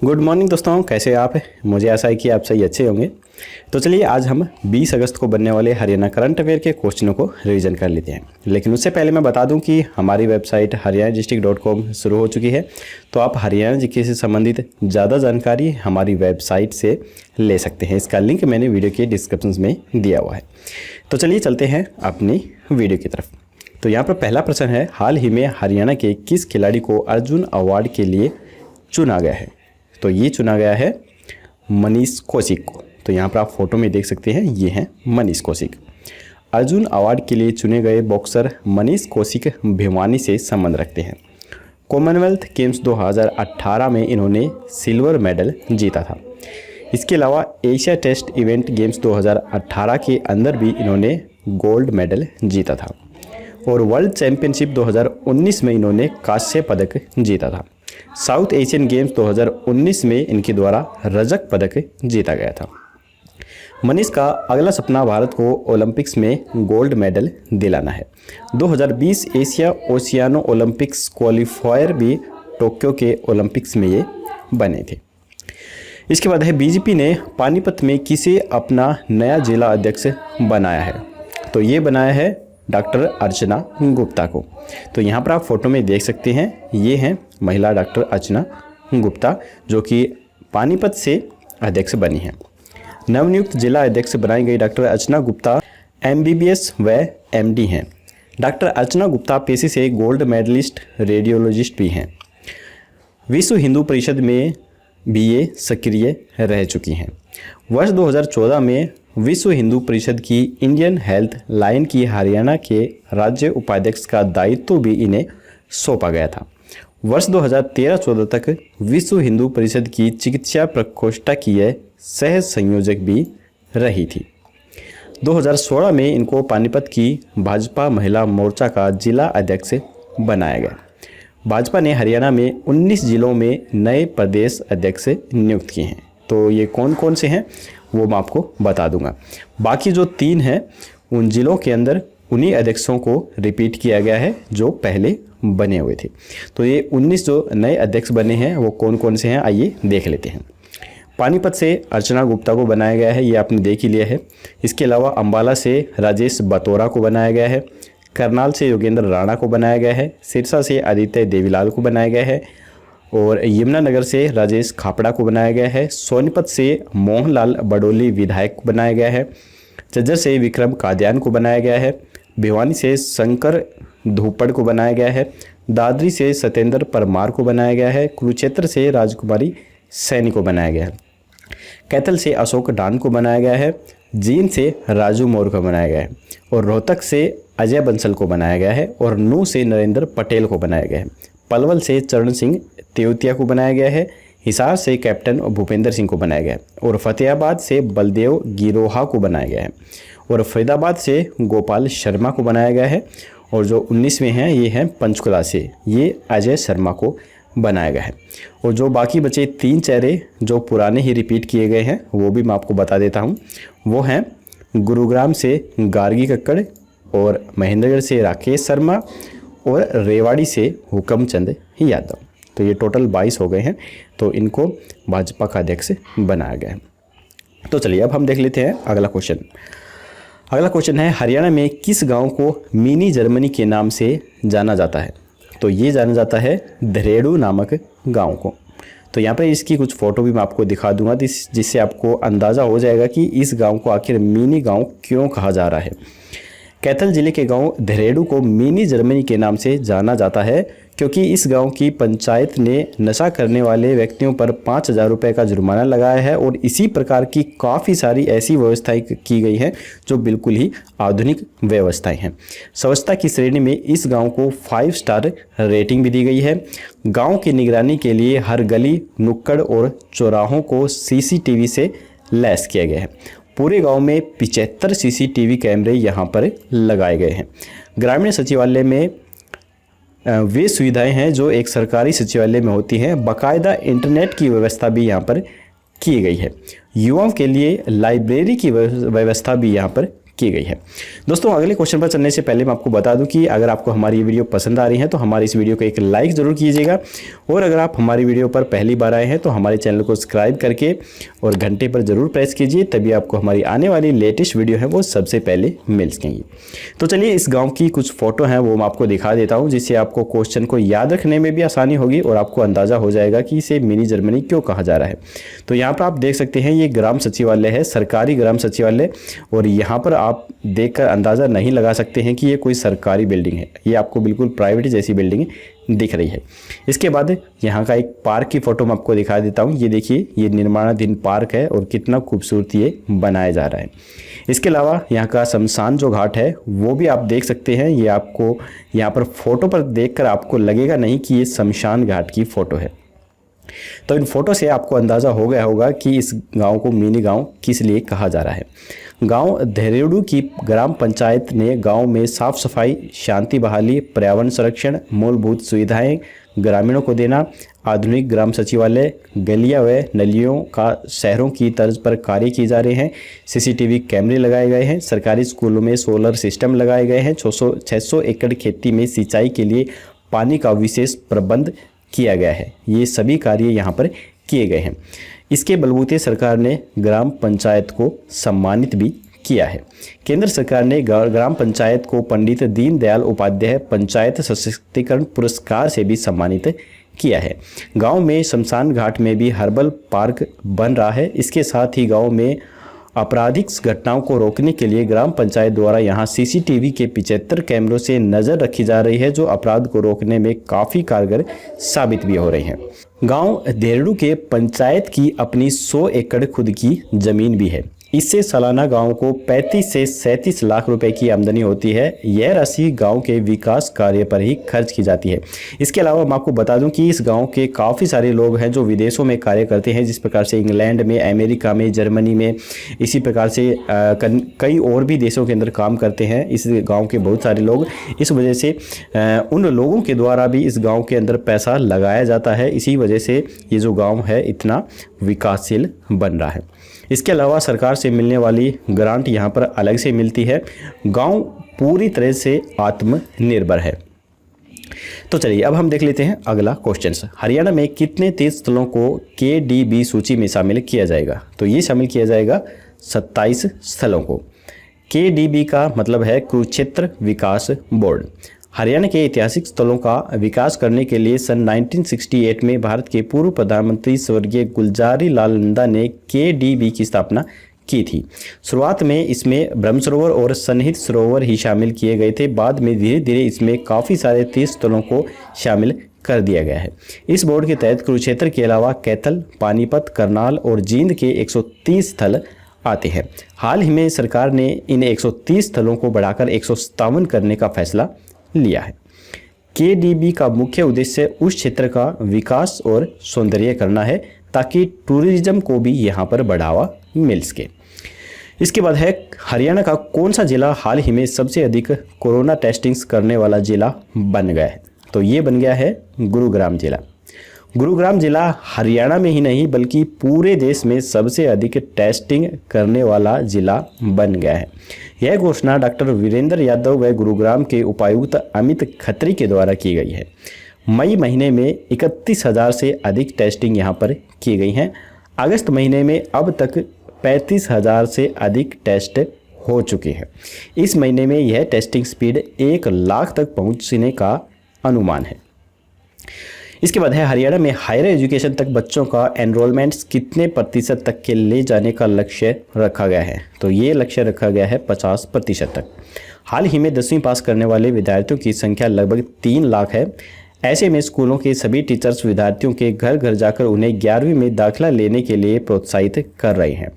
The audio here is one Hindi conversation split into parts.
गुड मॉर्निंग दोस्तों, कैसे आप हैं? मुझे आशा है कि आप सही अच्छे होंगे। तो चलिए आज हम 20 अगस्त को बनने वाले हरियाणा करंट अफेयर के क्वेश्चनों को रिवीजन कर लेते हैं। लेकिन उससे पहले मैं बता दूं कि हमारी वेबसाइट haryanadistrict.com शुरू हो चुकी है, तो आप हरियाणा जीके से संबंधित ज़्यादा जानकारी हमारी वेबसाइट से ले सकते हैं। इसका लिंक मैंने वीडियो के डिस्क्रिप्शन में दिया हुआ है। तो चलिए चलते हैं अपनी वीडियो की तरफ। तो यहाँ पर पहला प्रश्न है, हाल ही में हरियाणा के किस खिलाड़ी को अर्जुन अवार्ड के लिए चुना गया है? तो ये चुना गया है मनीष कौशिक को। तो यहाँ पर आप फोटो में देख सकते हैं, ये हैं मनीष कौशिक। अर्जुन अवार्ड के लिए चुने गए बॉक्सर मनीष कौशिक भिवानी से संबंध रखते हैं। कॉमनवेल्थ गेम्स 2018 में इन्होंने सिल्वर मेडल जीता था। इसके अलावा एशिया टेस्ट इवेंट गेम्स 2018 के अंदर भी इन्होंने गोल्ड मेडल जीता था और वर्ल्ड चैंपियनशिप 2019 में इन्होंने कांस्य पदक जीता था। साउथ एशियन गेम्स 2019 में इनके द्वारा रजत पदक जीता गया था। मनीष का अगला सपना भारत को ओलंपिक्स में गोल्ड मेडल दिलाना है। 2020 एशिया ओशियानो ओलंपिक्स क्वालिफायर भी टोक्यो के ओलंपिक्स में ये बने थे। इसके बाद है, बीजेपी ने पानीपत में किसे अपना नया जिला अध्यक्ष बनाया है? तो ये बनाया है डॉक्टर अर्चना गुप्ता को। तो यहाँ पर आप फोटो में देख सकते हैं, ये हैं महिला डॉक्टर अर्चना गुप्ता जो कि पानीपत से अध्यक्ष बनी हैं। नवनियुक्त जिला अध्यक्ष बनाई गई डॉक्टर अर्चना गुप्ता MBBS व MD हैं। डॉक्टर अर्चना गुप्ता पेशे से गोल्ड मेडलिस्ट रेडियोलॉजिस्ट भी हैं। विश्व हिंदू परिषद में भी ये सक्रिय रह चुकी हैं। वर्ष 2014 में विश्व हिंदू परिषद की इंडियन हेल्थ लाइन की हरियाणा के राज्य उपाध्यक्ष का दायित्व भी इन्हें सौंपा गया था। वर्ष 2013-14 तक विश्व हिंदू परिषद की चिकित्सा प्रकोष्ठ की यह सह संयोजक भी रही थी। 2016 में इनको पानीपत की भाजपा महिला मोर्चा का जिला अध्यक्ष बनाया गया। भाजपा ने हरियाणा में 19 जिलों में नए प्रदेश अध्यक्ष नियुक्त किए हैं। तो ये कौन कौन से हैं वो मैं आपको बता दूंगा। बाकी जो 3 हैं उन जिलों के अंदर उन्हीं अध्यक्षों को रिपीट किया गया है जो पहले बने हुए थे। तो ये 19 जो नए अध्यक्ष बने हैं वो कौन कौन से हैं, आइए देख लेते हैं। पानीपत से अर्चना गुप्ता को बनाया गया है, ये आपने देख ही लिया है। इसके अलावा अंबाला से राजेश बतौरा को बनाया गया है। करनाल से योगेंद्र राणा को बनाया गया है। सिरसा से आदित्य देवीलाल को बनाया गया है और यमुनानगर से राजेश खापड़ा को बनाया गया है। सोनीपत से मोहनलाल बडोली विधायक को बनाया गया है। झज्जर से विक्रम कादियान को बनाया गया है। भिवानी से शंकर धूपड़ को बनाया गया है। दादरी से सत्येंद्र परमार को बनाया गया है। कुरुक्षेत्र से राजकुमारी सैनी को बनाया गया है। कैथल से अशोक डान को बनाया गया है। जींद से राजू मौर्य को बनाया गया है और रोहतक से अजय बंसल को बनाया गया है और नूह से नरेंद्र पटेल को बनाया गया है। पलवल से चरण सिंह तेवतिया को बनाया गया है। हिसार से कैप्टन भूपेंद्र सिंह को बनाया गया है और फतेहाबाद से बलदेव गिरोहा को बनाया गया है और फरीदाबाद से गोपाल शर्मा को बनाया गया है और जो 19वें हैं ये हैं पंचकुला से, ये अजय शर्मा को बनाया गया है। और जो बाकी बचे 3 चेहरे जो पुराने ही रिपीट किए गए हैं वो भी मैं आपको बता देता हूँ। वो हैं गुरुग्राम से गार्गी कक्कड़ और महेंद्रगढ़ से राकेश शर्मा और रेवाड़ी से हुक्मचंद यादव। तो ये टोटल 22 हो गए हैं। तो इनको भाजपा का अध्यक्ष बनाया गया है। तो चलिए अब हम देख लेते हैं अगला क्वेश्चन। अगला क्वेश्चन है, हरियाणा में किस गांव को मिनी जर्मनी के नाम से जाना जाता है? तो ये जाना जाता है धरेड़ू नामक गांव को। तो यहाँ पर इसकी कुछ फ़ोटो भी मैं आपको दिखा दूंगा जिससे आपको अंदाज़ा हो जाएगा कि इस गांव को आखिर मिनी गांव क्यों कहा जा रहा है। कैथल जिले के गांव धरेड़ू को मिनी जर्मनी के नाम से जाना जाता है क्योंकि इस गांव की पंचायत ने नशा करने वाले व्यक्तियों पर 5,000 रुपये का जुर्माना लगाया है और इसी प्रकार की काफ़ी सारी ऐसी व्यवस्थाएं की गई हैं जो बिल्कुल ही आधुनिक व्यवस्थाएं हैं। स्वच्छता की श्रेणी में इस गांव को 5 स्टार रेटिंग भी दी गई है। गाँव की निगरानी के लिए हर गली, नुक्कड़ और चौराहों को CCTV से लैस किया गया है। पूरे गांव में 75 CCTV कैमरे यहां पर लगाए गए हैं। ग्रामीण सचिवालय में वे सुविधाएं हैं जो एक सरकारी सचिवालय में होती हैं। बाकायदा इंटरनेट की व्यवस्था भी यहां पर की गई है। युवाओं के लिए लाइब्रेरी की व्यवस्था भी यहां पर की गई है। दोस्तों अगले क्वेश्चन पर चलने से पहले मैं आपको बता दूं कि अगर आपको हमारी ये वीडियो पसंद आ रही है तो हमारी इस वीडियो को एक लाइक ज़रूर कीजिएगा, और अगर आप हमारी वीडियो पर पहली बार आए हैं तो हमारे चैनल को सब्सक्राइब करके और घंटे पर ज़रूर प्रेस कीजिए, तभी आपको हमारी आने वाली लेटेस्ट वीडियो है वो सबसे पहले मिल सकेंगी। तो चलिए इस गाँव की कुछ फ़ोटो हैं वो मैं आपको दिखा देता हूँ, जिससे आपको क्वेश्चन को याद रखने में भी आसानी होगी और आपको अंदाज़ा हो जाएगा कि इसे मिनी जर्मनी क्यों कहा जा रहा है। तो यहाँ पर आप देख सकते हैं ये ग्राम सचिवालय है, सरकारी ग्राम सचिवालय, और यहाँ पर आप देखकर अंदाज़ा नहीं लगा सकते हैं कि ये कोई सरकारी बिल्डिंग है, ये आपको बिल्कुल प्राइवेट जैसी बिल्डिंग दिख रही है। इसके बाद यहाँ का एक पार्क की फ़ोटो मैं आपको दिखा देता हूँ। ये देखिए ये निर्माणाधीन पार्क है और कितना खूबसूरत ये बनाया जा रहा है। इसके अलावा यहाँ का शमशान जो घाट है वो भी आप देख सकते हैं। ये आपको यहाँ पर फोटो पर देखकर आपको लगेगा नहीं कि ये शमशान घाट की फ़ोटो है। तो इन फोटो से आपको अंदाज़ा हो गया होगा कि इस गांव को मिनी गांव किस लिए कहा जा रहा है। गांव धेरेडू की ग्राम पंचायत ने गांव में साफ सफाई, शांति बहाली, पर्यावरण संरक्षण, मूलभूत सुविधाएं ग्रामीणों को देना, आधुनिक ग्राम सचिवालय, गलियां व नलियों का शहरों की तर्ज पर कार्य किए जा रहे हैं, सीसीटीवी कैमरे लगाए गए हैं, सरकारी स्कूलों में सोलर सिस्टम लगाए गए हैं, 600 एकड़ खेती में सिंचाई के लिए पानी का विशेष प्रबंध किया गया है। ये सभी कार्य यहाँ पर किए गए हैं। इसके बलबूते सरकार ने ग्राम पंचायत को सम्मानित भी किया है। केंद्र सरकार ने ग्राम पंचायत को पंडित दीनदयाल उपाध्याय पंचायत सशक्तिकरण पुरस्कार से भी सम्मानित किया है। गांव में शमशान घाट में भी हर्बल पार्क बन रहा है। इसके साथ ही गांव में आपराधिक घटनाओं को रोकने के लिए ग्राम पंचायत द्वारा यहां सीसीटीवी के 75 कैमरों से नज़र रखी जा रही है, जो अपराध को रोकने में काफ़ी कारगर साबित भी हो रही है। गांव धेरेडू के पंचायत की अपनी 100 एकड़ खुद की ज़मीन भी है। इससे सालाना गांव को 35 से 37 लाख रुपए की आमदनी होती है। यह राशि गांव के विकास कार्य पर ही खर्च की जाती है। इसके अलावा मैं आपको बता दूं कि इस गांव के काफ़ी सारे लोग हैं जो विदेशों में कार्य करते हैं, जिस प्रकार से इंग्लैंड में, अमेरिका में, जर्मनी में, इसी प्रकार से कई और भी देशों के अंदर काम करते हैं इस गाँव के बहुत सारे लोग। इस वजह से उन लोगों के द्वारा भी इस गाँव के अंदर पैसा लगाया जाता है। इसी वजह से ये जो गाँव है इतना विकासशील बन रहा है। इसके अलावा सरकार से मिलने वाली ग्रांट यहाँ पर अलग से मिलती है। गांव पूरी तरह से आत्मनिर्भर है। तो चलिए अब हम देख लेते हैं अगला क्वेश्चन। हरियाणा में कितने तीर्थ स्थलों को KDB सूची में शामिल किया जाएगा? तो ये शामिल किया जाएगा 27 स्थलों को। KDB का मतलब है कुरुक्षेत्र विकास बोर्ड। हरियाणा के ऐतिहासिक स्थलों का विकास करने के लिए सन 1968 में भारत के पूर्व प्रधानमंत्री स्वर्गीय गुलजारी लाल नंदा ने KDB की स्थापना की थी। शुरुआत में इसमें ब्रह्म सरोवर और सन्निहित सरोवर ही शामिल किए गए थे। बाद में धीरे धीरे इसमें काफ़ी सारे तीर्थ स्थलों को शामिल कर दिया गया है। इस बोर्ड के तहत कुरुक्षेत्र के अलावा कैथल, पानीपत, करनाल और जींद के 130 स्थल आते हैं। हाल ही में सरकार ने इन 130 स्थलों को बढ़ाकर 157 करने का फैसला लिया है। KDB का मुख्य उद्देश्य उस क्षेत्र का विकास और सौंदर्य करना है, ताकि टूरिज्म को भी यहाँ पर बढ़ावा मिल सके। इसके बाद है हरियाणा का कौन सा जिला हाल ही में सबसे अधिक कोरोना टेस्टिंग करने वाला जिला बन गया है? तो ये बन गया है गुरुग्राम जिला। गुरुग्राम जिला हरियाणा में ही नहीं बल्कि पूरे देश में सबसे अधिक टेस्टिंग करने वाला जिला बन गया है। यह घोषणा डॉक्टर वीरेंद्र यादव व गुरुग्राम के उपायुक्त अमित खत्री के द्वारा की गई है। मई महीने में 31,000 से अधिक टेस्टिंग यहां पर की गई हैं। अगस्त महीने में अब तक 35,000 से अधिक टेस्ट हो चुके हैं। इस महीने में यह टेस्टिंग स्पीड 1 लाख तक पहुंचने का अनुमान है। इसके बाद है हरियाणा में हायर एजुकेशन तक बच्चों का एनरोलमेंट कितने प्रतिशत तक के ले जाने का लक्ष्य रखा गया है? तो ये लक्ष्य रखा गया है 50% तक। हाल ही में 10वीं पास करने वाले विद्यार्थियों की संख्या लगभग 3 लाख है। ऐसे में स्कूलों के सभी टीचर्स विद्यार्थियों के घर घर जाकर उन्हें 11वीं में दाखिला लेने के लिए प्रोत्साहित कर रहे हैं।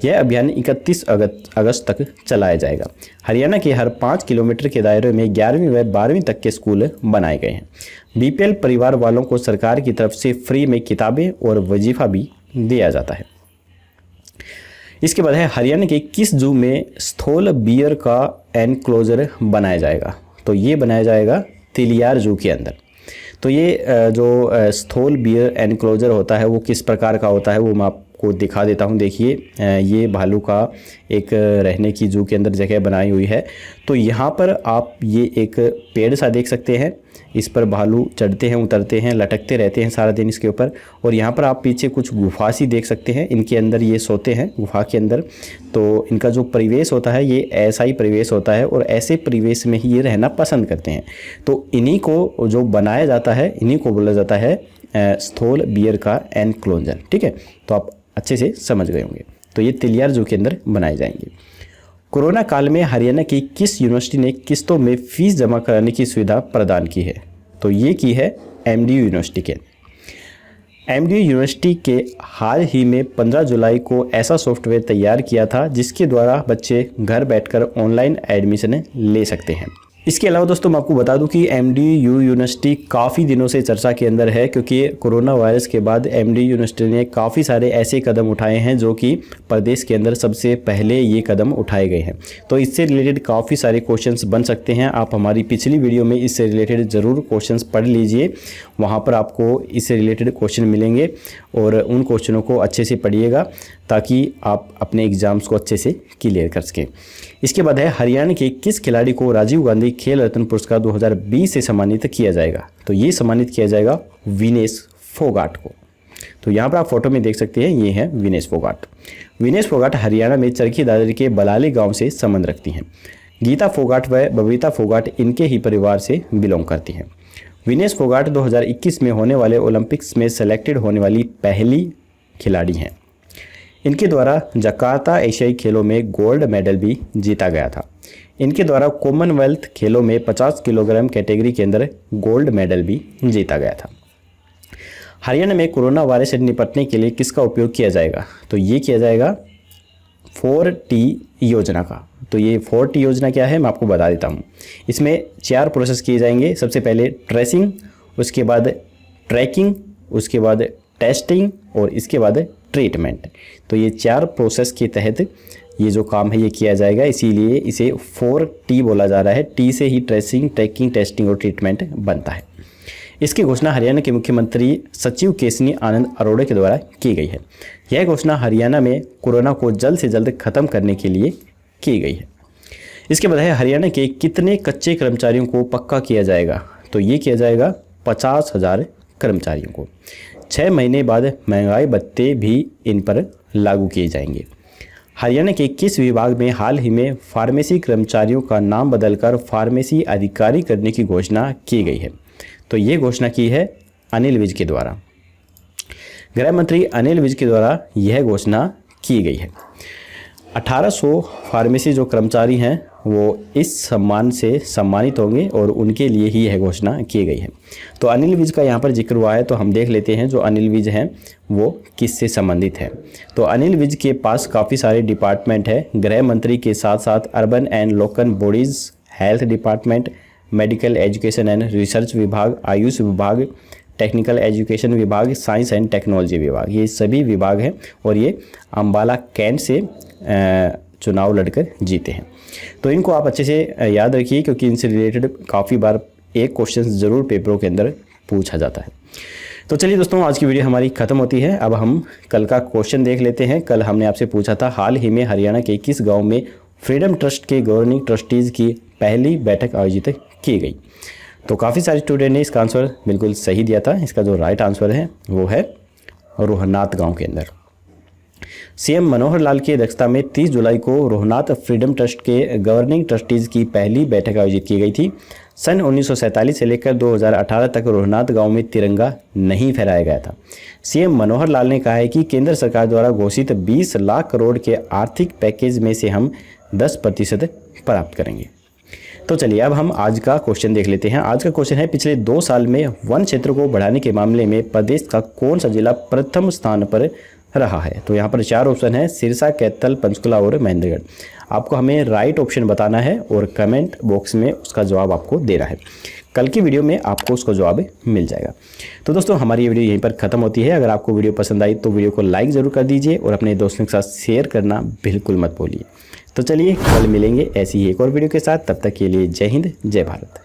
यह अभियान 31 अगस्त तक चलाया जाएगा। हरियाणा के हर 5 किलोमीटर के दायरे में 11वीं व 12वीं तक के स्कूल बनाए गए हैं। BPL परिवार वालों को सरकार की तरफ से फ्री में किताबें और वजीफा भी दिया जाता है। इसके बाद है हरियाणा के किस जू में स्थोल बियर का एनक्लोजर बनाया जाएगा? तो ये बनाया जाएगा तिलियार जू के अंदर। तो ये जो स्थोल बियर एनक्लोजर होता है वो किस प्रकार का होता है वो मैं आपको दिखा देता हूँ। देखिए ये भालू का एक रहने की जू के अंदर जगह बनाई हुई है। तो यहाँ पर आप ये एक पेड़ सा देख सकते हैं, इस पर भालू चढ़ते हैं, उतरते हैं, लटकते रहते हैं सारा दिन इसके ऊपर। और यहाँ पर आप पीछे कुछ गुफा सी देख सकते हैं, इनके अंदर ये सोते हैं गुफा के अंदर। तो इनका जो परिवेश होता है ये ऐसा ही परिवेश होता है और ऐसे परिवेश में ही ये रहना पसंद करते हैं। तो इन्हीं को जो बनाया जाता है, इन्हीं को बोला जाता है स्थोल बियर का एनक्लोजर। ठीक है, तो आप अच्छे से समझ गए होंगे। तो ये तिलियार जू के अंदर बनाए जाएंगे। कोरोना काल में हरियाणा की किस यूनिवर्सिटी ने किस्तों में फीस जमा कराने की सुविधा प्रदान की है? तो ये की है एमडीयू यूनिवर्सिटी के। एमडीयू यूनिवर्सिटी के हाल ही में 15 जुलाई को ऐसा सॉफ्टवेयर तैयार किया था जिसके द्वारा बच्चे घर बैठकर ऑनलाइन एडमिशन ले सकते हैं। इसके अलावा दोस्तों मैं आपको बता दूं कि एमडीयू यूनिवर्सिटी काफ़ी दिनों से चर्चा के अंदर है, क्योंकि कोरोना वायरस के बाद एमडीयू यूनिवर्सिटी ने काफ़ी सारे ऐसे कदम उठाए हैं जो कि प्रदेश के अंदर सबसे पहले ये कदम उठाए गए हैं। तो इससे रिलेटेड काफ़ी सारे क्वेश्चंस बन सकते हैं। आप हमारी पिछली वीडियो में इससे रिलेटेड ज़रूर क्वेश्चंस पढ़ लीजिए, वहाँ पर आपको इससे रिलेटेड क्वेश्चन मिलेंगे और उन क्वेश्चनों को अच्छे से पढ़िएगा ताकि आप अपने एग्ज़ाम्स को अच्छे से क्लियर कर सकें। इसके बाद है हरियाणा के किस खिलाड़ी को राजीव गांधी खेल रत्न पुरस्कार 2020 से सम्मानित किया जाएगा? तो ये सम्मानित किया जाएगा विनेश फोगाट को। तो यहाँ पर आप फोटो में देख सकते हैं, ये है विनेश फोगाट। विनेश फोगाट हरियाणा में चरखी दादरी के बलाली गांव से संबंध रखती हैं। गीता फोगाट व बबीता फोगाट इनके ही परिवार से बिलोंग करती हैं। विनेश फोगाट 2021 में होने वाले ओलंपिक्स में सेलेक्टेड होने वाली पहली खिलाड़ी हैं। इनके द्वारा जकार्ता एशियाई खेलों में गोल्ड मेडल भी जीता गया था। इनके द्वारा कॉमनवेल्थ खेलों में 50 किलोग्राम कैटेगरी के अंदर गोल्ड मेडल भी जीता गया था। हरियाणा में कोरोना वायरस से निपटने के लिए किसका उपयोग किया जाएगा? तो ये किया जाएगा 4T योजना का। तो ये 4T योजना क्या है मैं आपको बता देता हूँ। इसमें 4 प्रोसेस किए जाएंगे। सबसे पहले ट्रेसिंग, उसके बाद ट्रैकिंग, उसके बाद टेस्टिंग और इसके बाद ट्रीटमेंट। तो ये 4 प्रोसेस के तहत ये जो काम है ये किया जाएगा, इसीलिए इसे 4T बोला जा रहा है। टी से ही ट्रेसिंग, ट्रैकिंग, टेस्टिंग और ट्रीटमेंट बनता है। इसकी घोषणा हरियाणा के मुख्यमंत्री सचिव केसनी आनंद अरोड़ा के द्वारा की गई है। यह घोषणा हरियाणा में कोरोना को जल्द से जल्द खत्म करने के लिए की गई है। इसके बाद है हरियाणा के कितने कच्चे कर्मचारियों को पक्का किया जाएगा? तो ये किया जाएगा 50,000 कर्मचारियों को। 6 महीने बाद महंगाई भत्ते भी इन पर लागू किए जाएंगे। हरियाणा के किस विभाग में हाल ही में फार्मेसी कर्मचारियों का नाम बदलकर फार्मेसी अधिकारी करने की घोषणा की गई है? तो ये घोषणा की है अनिल विज के द्वारा। गृह मंत्री अनिल विज के द्वारा यह घोषणा की गई है। 1800 फार्मेसी जो कर्मचारी हैं वो इस सम्मान से सम्मानित होंगे और उनके लिए ही यह घोषणा की गई है। तो अनिल विज का यहाँ पर जिक्र हुआ है, तो हम देख लेते हैं जो अनिल विज हैं वो किससे संबंधित है। तो अनिल विज के पास काफ़ी सारे डिपार्टमेंट है। गृह मंत्री के साथ साथ urban and local bodies, health department, medical education and research विभाग, आयुष विभाग, टेक्निकल एजुकेशन विभाग, साइंस एंड टेक्नोलॉजी विभाग, ये सभी विभाग हैं और ये अम्बाला कैंट से चुनाव लड़कर जीते हैं। तो इनको आप अच्छे से याद रखिए क्योंकि इनसे रिलेटेड काफ़ी बार एक क्वेश्चन ज़रूर पेपरों के अंदर पूछा जाता है। तो चलिए दोस्तों, आज की वीडियो हमारी ख़त्म होती है। अब हम कल का क्वेश्चन देख लेते हैं। कल हमने आपसे पूछा था हाल ही में हरियाणा के किस गाँव में फ्रीडम ट्रस्ट के गवर्निंग ट्रस्टीज़ की पहली बैठक आयोजित की गई? तो काफ़ी सारे स्टूडेंट ने इसका आंसर बिल्कुल सही दिया था। इसका जो राइट आंसर है वो है रोहनाथ गांव के अंदर। सीएम मनोहर लाल की अध्यक्षता में 30 जुलाई को रोहनाथ फ्रीडम ट्रस्ट के गवर्निंग ट्रस्टीज़ की पहली बैठक आयोजित की गई थी। सन 1947 से लेकर 2018 तक रोहनाथ गांव में तिरंगा नहीं फहराया गया था। सीएम मनोहर लाल ने कहा है कि केंद्र सरकार द्वारा घोषित 20 लाख करोड़ के आर्थिक पैकेज में से हम 10% प्राप्त करेंगे। तो चलिए अब हम आज का क्वेश्चन देख लेते हैं। आज का क्वेश्चन है पिछले 2 साल में वन क्षेत्र को बढ़ाने के मामले में प्रदेश का कौन सा जिला प्रथम स्थान पर रहा है? तो यहाँ पर 4 ऑप्शन है, सिरसा, कैथल, पंचकुला और महेंद्रगढ़। आपको हमें राइट ऑप्शन बताना है और कमेंट बॉक्स में उसका जवाब आपको देना है। कल की वीडियो में आपको उसका जवाब मिल जाएगा। तो दोस्तों हमारी ये वीडियो यहीं पर ख़त्म होती है। अगर आपको वीडियो पसंद आई तो वीडियो को लाइक ज़रूर कर दीजिए और अपने दोस्तों के साथ शेयर करना बिल्कुल मत भूलिए। तो चलिए कल मिलेंगे ऐसी ही एक और वीडियो के साथ। तब तक के लिए जय हिंद, जय भारत।